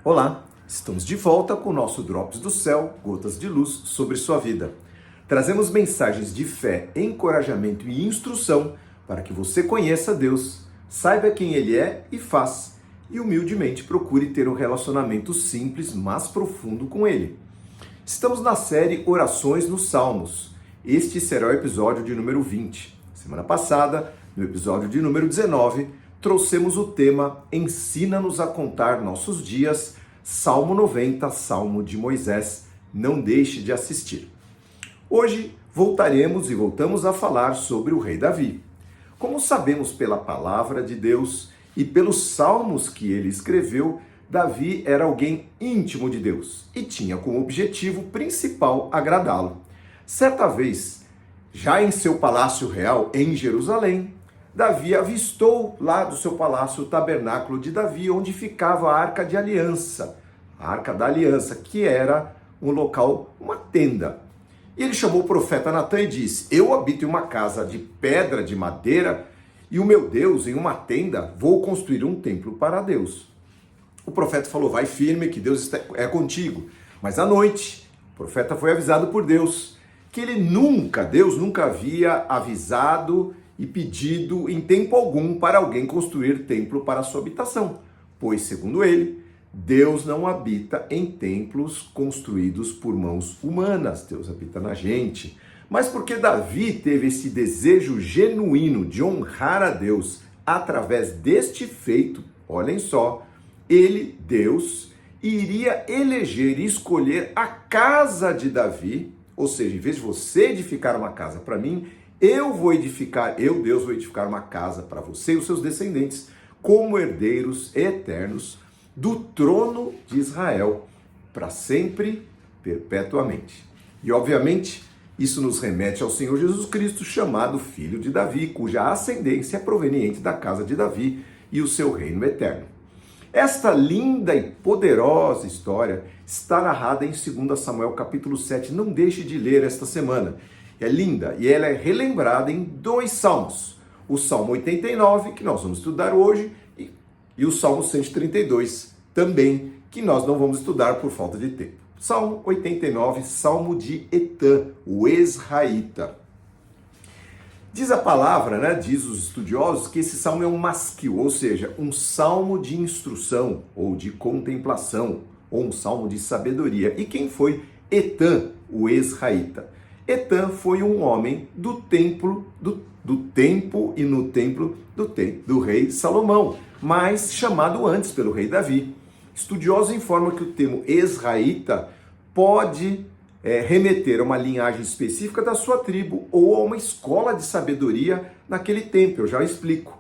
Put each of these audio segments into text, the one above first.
Olá, estamos de volta com o nosso Drops do Céu, gotas de luz sobre sua vida. Trazemos mensagens de fé, encorajamento e instrução para que você conheça Deus, saiba quem Ele é e faz, e humildemente procure ter um relacionamento simples, mas profundo com Ele. Estamos na série Orações nos Salmos. Este será o episódio de número 20. Semana passada, no episódio de número 19, trouxemos o tema Ensina-nos a contar nossos dias, Salmo 90, Salmo de Moisés. Não deixe de assistir. Hoje voltamos a falar sobre o rei Davi. Como sabemos pela palavra de Deus e pelos salmos que ele escreveu, Davi era alguém íntimo de Deus e tinha como objetivo principal agradá-lo. Certa vez, já em seu palácio real em Jerusalém, Davi avistou lá do seu palácio o tabernáculo de Davi, onde ficava a Arca de Aliança, a Arca da Aliança, que era um local, uma tenda. E ele chamou o profeta Natã e disse: eu habito em uma casa de pedra, de madeira, e o meu Deus, em uma tenda, vou construir um templo para Deus. O profeta falou: vai firme, que Deus é contigo. Mas à noite, o profeta foi avisado por Deus que Deus nunca havia avisado e pedido em tempo algum para alguém construir templo para a sua habitação, pois, segundo ele, Deus não habita em templos construídos por mãos humanas, Deus habita na gente. Mas porque Davi teve esse desejo genuíno de honrar a Deus através deste feito, olhem só, Deus, iria eleger e escolher a casa de Davi, ou seja, em vez de você edificar uma casa para mim, Deus, vou edificar uma casa para você e os seus descendentes, como herdeiros eternos do trono de Israel, para sempre, perpetuamente. E, obviamente, isso nos remete ao Senhor Jesus Cristo, chamado Filho de Davi, cuja ascendência é proveniente da casa de Davi e o seu reino eterno. Esta linda e poderosa história está narrada em 2 Samuel capítulo 7. Não deixe de ler esta semana. É linda e ela é relembrada em 2 salmos. O Salmo 89, que nós vamos estudar hoje, e o Salmo 132, também, que nós não vamos estudar por falta de tempo. Salmo 89, Salmo de Etã, o Ezraíta. Diz a palavra, diz os estudiosos, que esse salmo é um masquil, ou seja, um salmo de instrução, ou de contemplação, ou um salmo de sabedoria. E quem foi Etã, o Ezraíta? Etã foi um homem do tempo e no templo do rei Salomão, mas chamado antes pelo rei Davi. Estudiosos informam que o termo Ezraíta pode remeter a uma linhagem específica da sua tribo ou a uma escola de sabedoria naquele tempo, eu já explico.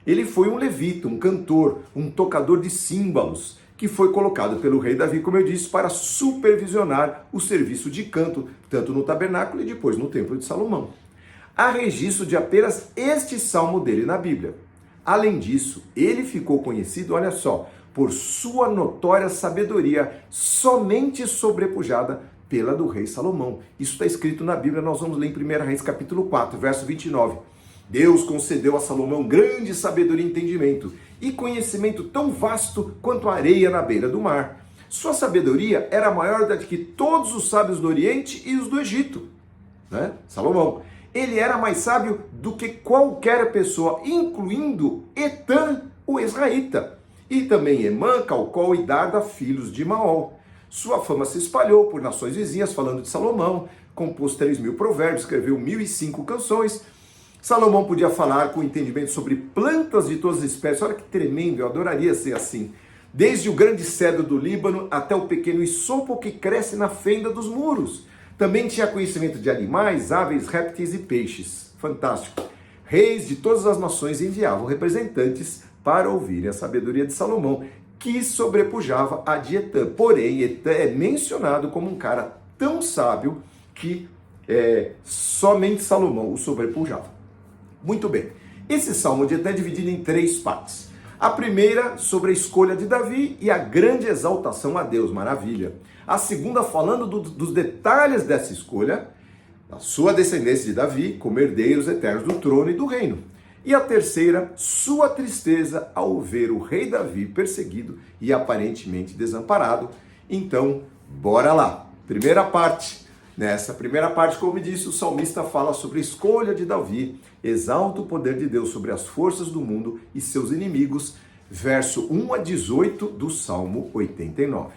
Ele foi um levita, um cantor, um tocador de símbolos, que foi colocado pelo rei Davi, como eu disse, para supervisionar o serviço de canto, tanto no tabernáculo e depois no templo de Salomão. Há registro de apenas este salmo dele na Bíblia. Além disso, ele ficou conhecido, olha só, por sua notória sabedoria, somente sobrepujada pela do rei Salomão. Isso está escrito na Bíblia, nós vamos ler em 1 Reis capítulo 4, verso 29. Deus concedeu a Salomão grande sabedoria e entendimento, e conhecimento tão vasto quanto a areia na beira do mar. Sua sabedoria era maior do que todos os sábios do Oriente e os do Egito. Salomão. Ele era mais sábio do que qualquer pessoa, incluindo Etã, o Ezraíta, e também Emã, Calcol e Darda, filhos de Maol. Sua fama se espalhou por nações vizinhas, falando de Salomão, compôs 3.000 provérbios, escreveu 1.005 canções. Salomão podia falar com entendimento sobre plantas de todas as espécies. Olha que tremendo, eu adoraria ser assim. Desde o grande cedro do Líbano até o pequeno isopo que cresce na fenda dos muros. Também tinha conhecimento de animais, aves, répteis e peixes. Fantástico. Reis de todas as nações enviavam representantes para ouvirem a sabedoria de Salomão, que sobrepujava a de Etã. Porém, Etã é mencionado como um cara tão sábio que somente Salomão o sobrepujava. Muito bem, esse salmo de Etã é dividido em 3 partes. A primeira sobre a escolha de Davi e a grande exaltação a Deus, maravilha. A segunda falando dos detalhes dessa escolha, da sua descendência de Davi, como herdeiros eternos do trono e do reino. E a terceira, sua tristeza ao ver o rei Davi perseguido e aparentemente desamparado. Então, bora lá. Primeira parte. Nessa primeira parte, como disse, o salmista fala sobre a escolha de Davi, exalta o poder de Deus sobre as forças do mundo e seus inimigos, verso 1 a 18 do Salmo 89.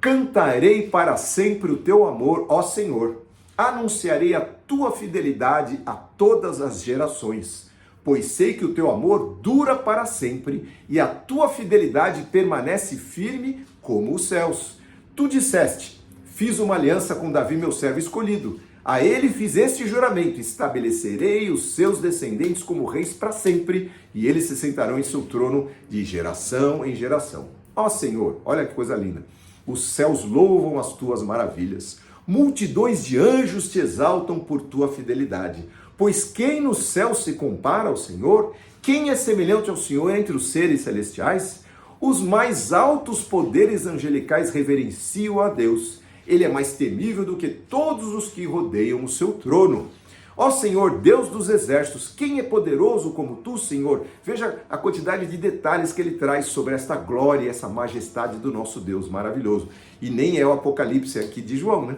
Cantarei para sempre o teu amor, ó Senhor, anunciarei a tua fidelidade a todas as gerações, pois sei que o teu amor dura para sempre e a tua fidelidade permanece firme como os céus. Tu disseste: fiz uma aliança com Davi, meu servo escolhido. A ele fiz este juramento: estabelecerei os seus descendentes como reis para sempre, e eles se sentarão em seu trono de geração em geração. Ó Senhor, olha que coisa linda. Os céus louvam as tuas maravilhas. Multidões de anjos te exaltam por tua fidelidade. Pois quem no céu se compara ao Senhor? Quem é semelhante ao Senhor entre os seres celestiais? Os mais altos poderes angelicais reverenciam a Deus. Ele é mais temível do que todos os que rodeiam o seu trono. Ó Senhor, Deus dos exércitos, quem é poderoso como tu, Senhor? Veja a quantidade de detalhes que ele traz sobre esta glória e essa majestade do nosso Deus maravilhoso. E nem é o Apocalipse aqui de João, né?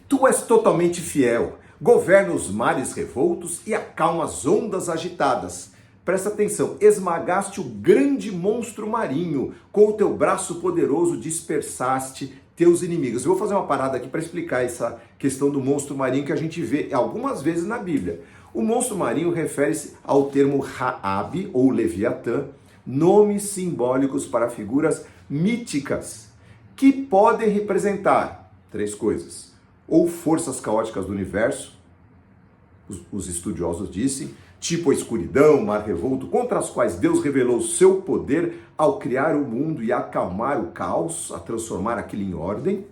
Tu és totalmente fiel, governa os mares revoltos e acalma as ondas agitadas. Presta atenção, esmagaste o grande monstro marinho, com o teu braço poderoso dispersaste teus inimigos. Eu vou fazer uma parada aqui para explicar essa questão do monstro marinho que a gente vê algumas vezes na Bíblia. O monstro marinho refere-se ao termo Raabe ou Leviatã, nomes simbólicos para figuras míticas, que podem representar três coisas: ou forças caóticas do universo, os estudiosos dizem, tipo a escuridão, mar revolto, contra as quais Deus revelou seu poder ao criar o mundo e acalmar o caos, a transformar aquilo em ordem.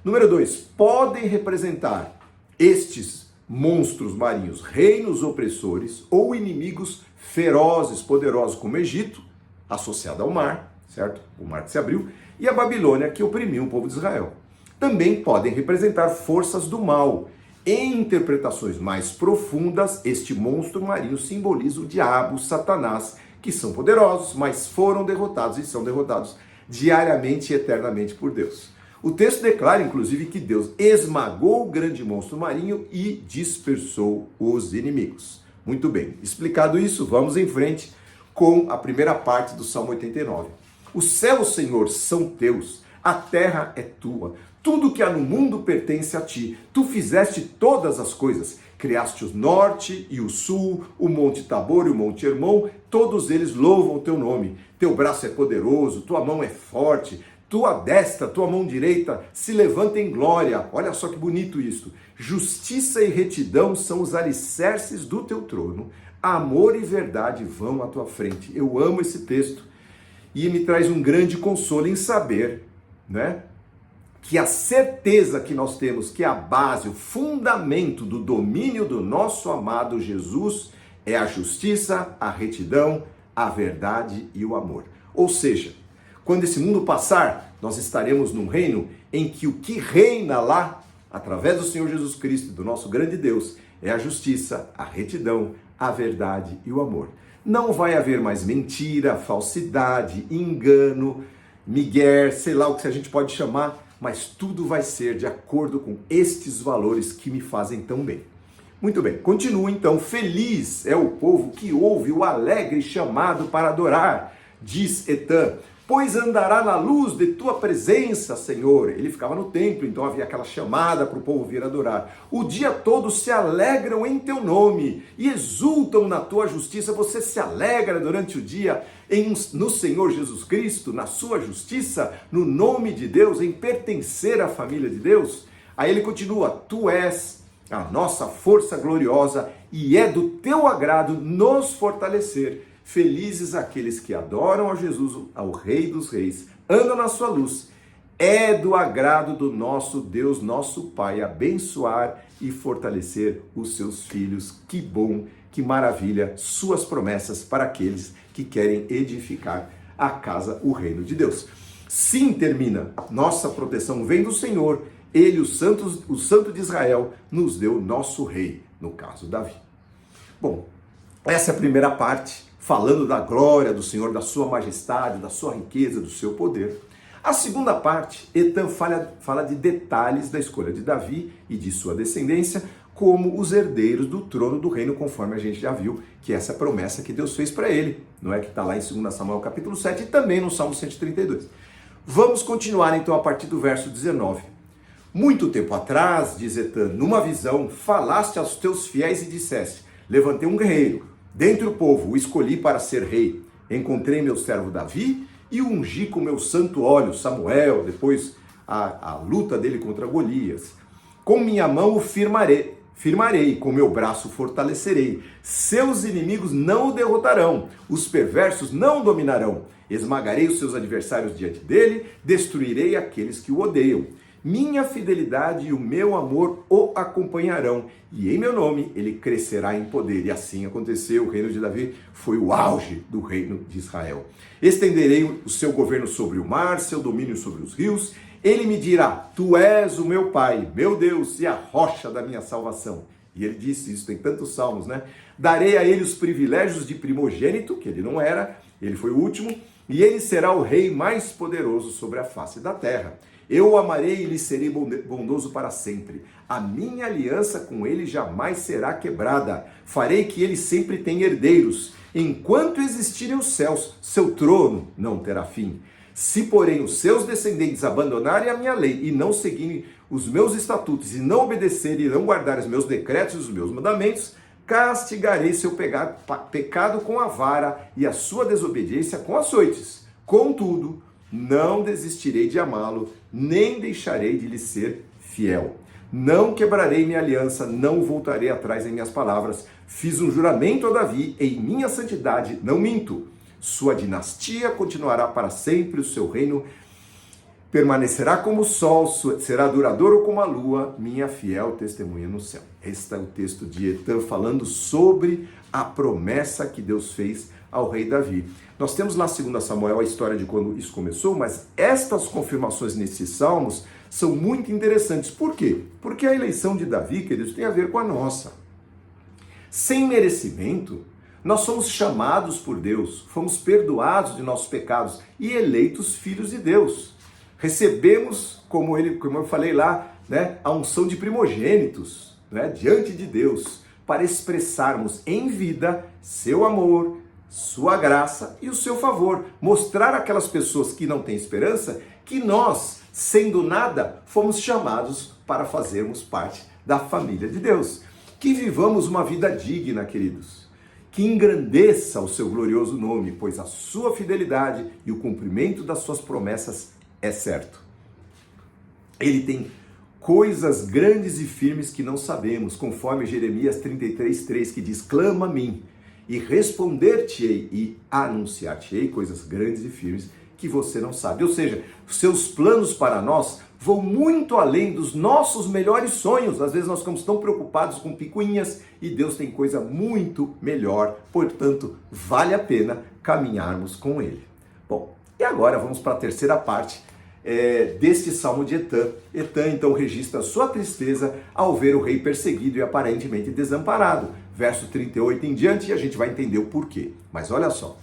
Número 2, podem representar estes monstros marinhos, reinos opressores ou inimigos ferozes, poderosos, como o Egito, associado ao mar, certo? O mar que se abriu, e a Babilônia, que oprimiu o povo de Israel. Também podem representar forças do mal. Em interpretações mais profundas, este monstro marinho simboliza o diabo, Satanás, que são poderosos, mas foram derrotados e são derrotados diariamente e eternamente por Deus. O texto declara, inclusive, que Deus esmagou o grande monstro marinho e dispersou os inimigos. Muito bem, explicado isso, vamos em frente com a primeira parte do Salmo 89. Os céus, Senhor, são teus, a terra é tua. Tudo que há no mundo pertence a ti. Tu fizeste todas as coisas. Criaste o norte e o sul, o monte Tabor e o monte Hermon. Todos eles louvam o teu nome. Teu braço é poderoso, tua mão é forte. Tua destra, tua mão direita se levanta em glória. Olha só que bonito isso. Justiça e retidão são os alicerces do teu trono. Amor e verdade vão à tua frente. Eu amo esse texto. E me traz um grande consolo em saber, né, que a certeza que nós temos que a base, o fundamento do domínio do nosso amado Jesus é a justiça, a retidão, a verdade e o amor. Ou seja, quando esse mundo passar, nós estaremos num reino em que o que reina lá, através do Senhor Jesus Cristo, do nosso grande Deus, é a justiça, a retidão, a verdade e o amor. Não vai haver mais mentira, falsidade, engano, migué, sei lá o que a gente pode chamar, mas tudo vai ser de acordo com estes valores que me fazem tão bem. Muito bem, continua então. Feliz é o povo que ouve o alegre chamado para adorar, diz Etã, pois andará na luz de tua presença, Senhor. Ele ficava no templo, então havia aquela chamada para o povo vir adorar. O dia todo se alegram em teu nome e exultam na tua justiça. Você se alegra durante o dia no Senhor Jesus Cristo, na sua justiça, no nome de Deus, em pertencer à família de Deus? Aí ele continua, tu és a nossa força gloriosa e é do teu agrado nos fortalecer. Felizes aqueles que adoram a Jesus, ao Rei dos Reis, andam na sua luz. É do agrado do nosso Deus, nosso Pai, abençoar e fortalecer os seus filhos. Que bom, que maravilha, suas promessas para aqueles que querem edificar a casa, o reino de Deus. Sim, termina, nossa proteção vem do Senhor. Ele, o Santo de Israel, nos deu nosso rei, no caso Davi. Bom, Essa é a primeira parte, falando da glória do Senhor, da sua majestade, da sua riqueza, do seu poder. A segunda parte, Etan fala de detalhes da escolha de Davi e de sua descendência como os herdeiros do trono do reino, conforme a gente já viu que essa é a promessa que Deus fez para ele, não é, que está lá em 2 Samuel capítulo 7 e também no Salmo 132. Vamos continuar então a partir do verso 19. Muito tempo atrás, diz Etan, numa visão, falaste aos teus fiéis e disseste, levantei um guerreiro, dentre o povo o escolhi para ser rei, encontrei meu servo Davi e o ungi com meu santo óleo, Samuel, depois a luta dele contra Golias. Com minha mão o firmarei, com meu braço o fortalecerei. Seus inimigos não o derrotarão, os perversos não o dominarão. Esmagarei os seus adversários diante dele, destruirei aqueles que o odeiam. Minha fidelidade e o meu amor o acompanharão, e em meu nome ele crescerá em poder. E assim aconteceu, o reino de Davi foi o auge do reino de Israel. Estenderei o seu governo sobre o mar, seu domínio sobre os rios. Ele me dirá, tu és o meu Pai, meu Deus, e a rocha da minha salvação. E ele disse isso, tem tantos salmos, né? Darei a ele os privilégios de primogênito, que ele não era, ele foi o último, e ele será o rei mais poderoso sobre a face da terra. Eu o amarei e lhe serei bondoso para sempre. A minha aliança com ele jamais será quebrada. Farei que ele sempre tenha herdeiros. Enquanto existirem os céus, seu trono não terá fim. Se, porém, os seus descendentes abandonarem a minha lei e não seguirem os meus estatutos e não obedecerem e não guardarem os meus decretos e os meus mandamentos, castigarei seu pecado com a vara e a sua desobediência com açoites. Contudo, não desistirei de amá-lo, nem deixarei de lhe ser fiel. Não quebrarei minha aliança, não voltarei atrás em minhas palavras. Fiz um juramento a Davi, em minha santidade não minto. Sua dinastia continuará para sempre, o seu reino permanecerá como o sol, será duradouro como a lua, minha fiel testemunha no céu. Este é o texto de Etan falando sobre a promessa que Deus fez ao rei Davi. Nós temos lá em 2 Samuel a história de quando isso começou, mas estas confirmações nesses salmos são muito interessantes. Por quê? Porque a eleição de Davi, queridos, tem a ver com a nossa. Sem merecimento, nós somos chamados por Deus, fomos perdoados de nossos pecados e eleitos filhos de Deus. Recebemos, como eu falei lá, né, a unção de primogênitos, né, diante de Deus, para expressarmos em vida seu amor, sua graça e o seu favor. Mostrar àquelas pessoas que não têm esperança que nós, sendo nada, fomos chamados para fazermos parte da família de Deus. Que vivamos uma vida digna, queridos. Que engrandeça o seu glorioso nome, pois a sua fidelidade e o cumprimento das suas promessas é certo. Ele tem coisas grandes e firmes que não sabemos, conforme Jeremias 33:3, que diz, clama a mim, e responder-te-ei e anunciar-te-ei coisas grandes e firmes que você não sabe. Ou seja, seus planos para nós vão muito além dos nossos melhores sonhos. Às vezes nós ficamos tão preocupados com picuinhas e Deus tem coisa muito melhor. Portanto, vale a pena caminharmos com Ele. Bom, e agora vamos para a terceira parte deste salmo de Etan. Etan então registra sua tristeza ao ver o rei perseguido e aparentemente desamparado. Verso 38 em diante, e a gente vai entender o porquê. Mas olha só.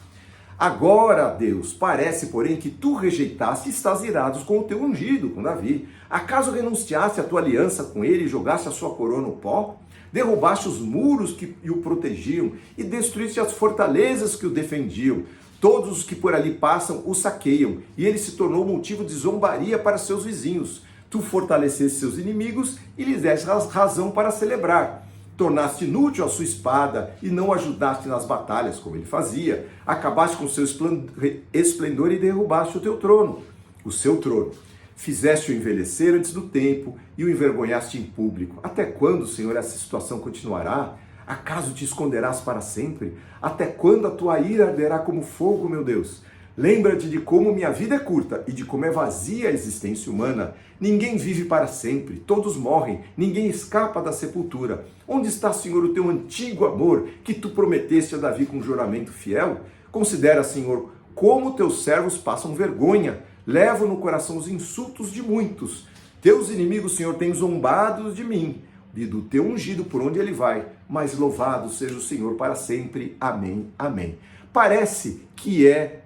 Agora, Deus, parece, porém, que tu rejeitaste e estás irados com o teu ungido, com Davi. Acaso renunciaste à tua aliança com ele e jogaste a sua coroa no pó? Derrubaste os muros que o protegiam e destruíste as fortalezas que o defendiam. Todos os que por ali passam o saqueiam, e ele se tornou motivo de zombaria para seus vizinhos. Tu fortaleceste seus inimigos e lhes deste razão para celebrar. Tornaste inútil a sua espada e não ajudaste nas batalhas, como ele fazia. Acabaste com seu esplendor e derrubaste o teu trono, o seu trono. Fizeste-o envelhecer antes do tempo e o envergonhaste em público. Até quando, Senhor, essa situação continuará? Acaso te esconderás para sempre? Até quando a tua ira arderá como fogo, meu Deus? Lembra-te de como minha vida é curta e de como é vazia a existência humana. Ninguém vive para sempre, todos morrem, ninguém escapa da sepultura. Onde está, Senhor, o teu antigo amor que tu prometeste a Davi com juramento fiel? Considera, Senhor, como teus servos passam vergonha. Levam no coração os insultos de muitos. Teus inimigos, Senhor, têm zombado de mim. e do teu ungido por onde ele vai, mas louvado seja o Senhor para sempre. Amém, amém. Parece que é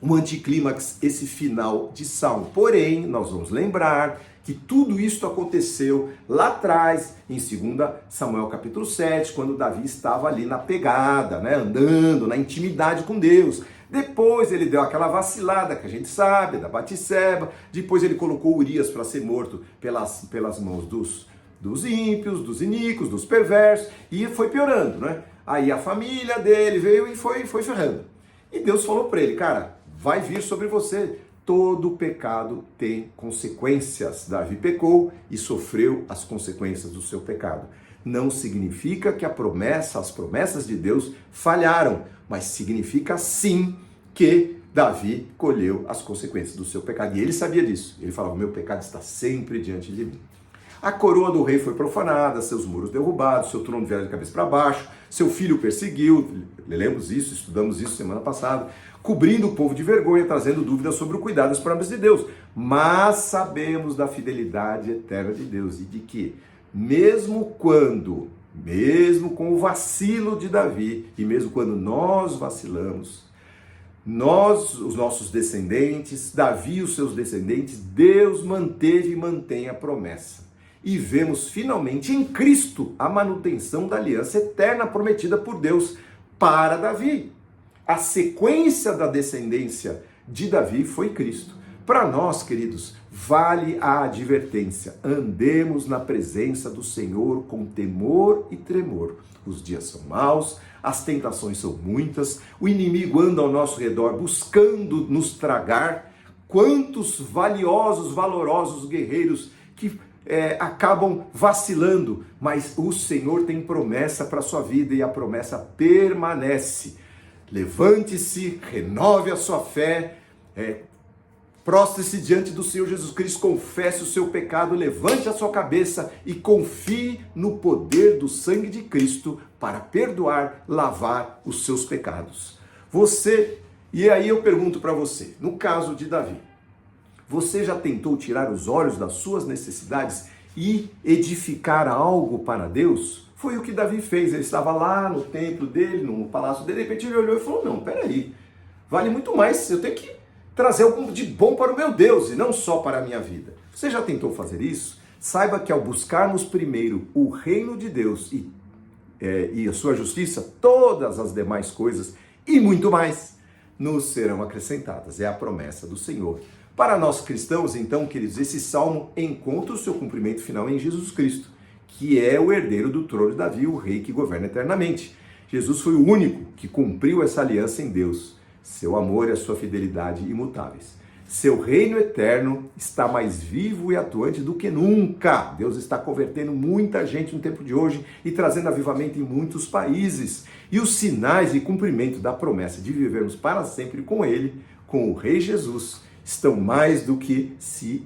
um anticlímax esse final de Salmo, porém, nós vamos lembrar que tudo isso aconteceu lá atrás, em 2 Samuel capítulo 7, quando Davi estava ali na pegada, né, andando na intimidade com Deus. Depois ele deu aquela vacilada que a gente sabe, da Batseba. Depois ele colocou Urias para ser morto pelas mãos dos ímpios, dos iníquos, dos perversos, e foi piorando, né? Aí a família dele veio e foi ferrando. E Deus falou para ele, cara, vai vir sobre você. Todo pecado tem consequências. Davi pecou e sofreu as consequências do seu pecado. Não significa que as promessas de Deus falharam, mas significa sim que Davi colheu as consequências do seu pecado. E ele sabia disso. Ele falava, meu pecado está sempre diante de mim. A coroa do rei foi profanada, seus muros derrubados, seu trono virado de cabeça para baixo, seu filho perseguiu, lemos isso, estudamos isso semana passada, cobrindo o povo de vergonha, trazendo dúvidas sobre o cuidado das promessas de Deus. Mas sabemos da fidelidade eterna de Deus e de que, mesmo com o vacilo de Davi, e mesmo quando nós vacilamos, os nossos descendentes, Davi e os seus descendentes, Deus manteve e mantém a promessa. E vemos finalmente em Cristo a manutenção da aliança eterna prometida por Deus para Davi. A sequência da descendência de Davi foi Cristo. Para nós, queridos, vale a advertência. Andemos na presença do Senhor com temor e tremor. Os dias são maus, as tentações são muitas, o inimigo anda ao nosso redor buscando nos tragar. Quantos valorosos guerreiros que acabam vacilando, mas o Senhor tem promessa para a sua vida e a promessa permanece. Levante-se, renove a sua fé, prostre-se diante do Senhor Jesus Cristo, confesse o seu pecado, levante a sua cabeça e confie no poder do sangue de Cristo para perdoar, lavar os seus pecados. E aí eu pergunto para você, no caso de Davi, você já tentou tirar os olhos das suas necessidades e edificar algo para Deus? Foi o que Davi fez. Ele estava lá no templo dele, no palácio dele, de repente ele olhou e falou, não, peraí, vale muito mais, eu tenho que trazer algo de bom para o meu Deus e não só para a minha vida. Você já tentou fazer isso? Saiba que ao buscarmos primeiro o reino de Deus e a sua justiça, todas as demais coisas e muito mais nos serão acrescentadas. É a promessa do Senhor. Para nós cristãos, então, queridos, esse salmo encontra o seu cumprimento final em Jesus Cristo, que é o herdeiro do trono de Davi, o rei que governa eternamente. Jesus foi o único que cumpriu essa aliança em Deus, seu amor e a sua fidelidade imutáveis. Seu reino eterno está mais vivo e atuante do que nunca. Deus está convertendo muita gente no tempo de hoje e trazendo avivamento em muitos países. E os sinais de cumprimento da promessa de vivermos para sempre com Ele, com o Rei Jesus, estão mais do que se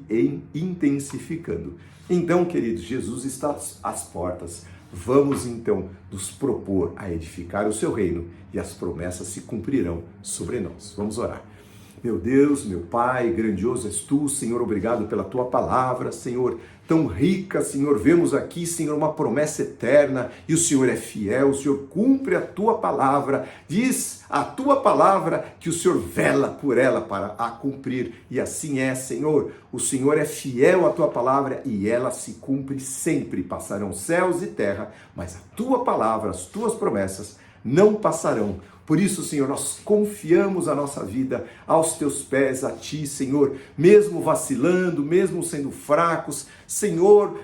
intensificando. Então, queridos, Jesus está às portas. Vamos, então, nos propor a edificar o seu reino e as promessas se cumprirão sobre nós. Vamos orar. Meu Deus, meu Pai, grandioso és Tu, Senhor, obrigado pela Tua palavra, Senhor, tão rica, Senhor, vemos aqui, Senhor, uma promessa eterna, e o Senhor é fiel, o Senhor cumpre a Tua palavra, diz a Tua palavra que o Senhor vela por ela para a cumprir, e assim é, Senhor, o Senhor é fiel à Tua palavra e ela se cumpre sempre, passarão céus e terra, mas a Tua palavra, as Tuas promessas não passarão. Por isso, Senhor, nós confiamos a nossa vida aos Teus pés, a Ti, Senhor, mesmo vacilando, mesmo sendo fracos, Senhor,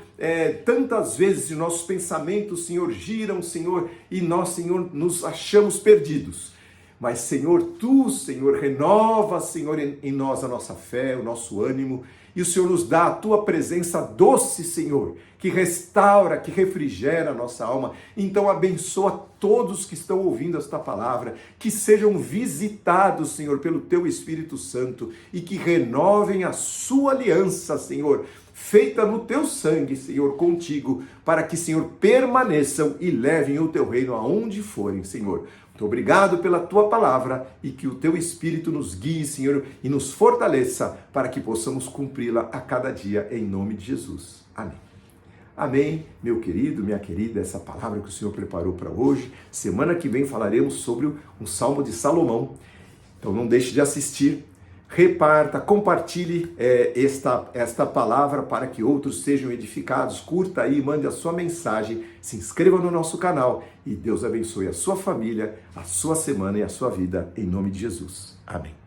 tantas vezes os nossos pensamentos, Senhor, giram, Senhor, e nós, Senhor, nos achamos perdidos. Mas, Senhor, Tu, Senhor, renova, Senhor, em nós a nossa fé, o nosso ânimo, e o Senhor nos dá a Tua presença doce, Senhor, que restaura, que refrigera a nossa alma. Então abençoa todos que estão ouvindo esta palavra, que sejam visitados, Senhor, pelo Teu Espírito Santo e que renovem a sua aliança, Senhor, feita no Teu sangue, Senhor, contigo, para que, Senhor, permaneçam e levem o Teu reino aonde forem, Senhor. Muito obrigado pela Tua palavra e que o Teu Espírito nos guie, Senhor, e nos fortaleça para que possamos cumpri-la a cada dia, em nome de Jesus. Amém. Amém, meu querido, minha querida, essa palavra que o Senhor preparou para hoje. Semana que vem falaremos sobre um Salmo de Salomão. Então não deixe de assistir, reparta, compartilhe esta palavra para que outros sejam edificados. Curta aí, mande a sua mensagem, se inscreva no nosso canal e Deus abençoe a sua família, a sua semana e a sua vida, em nome de Jesus. Amém.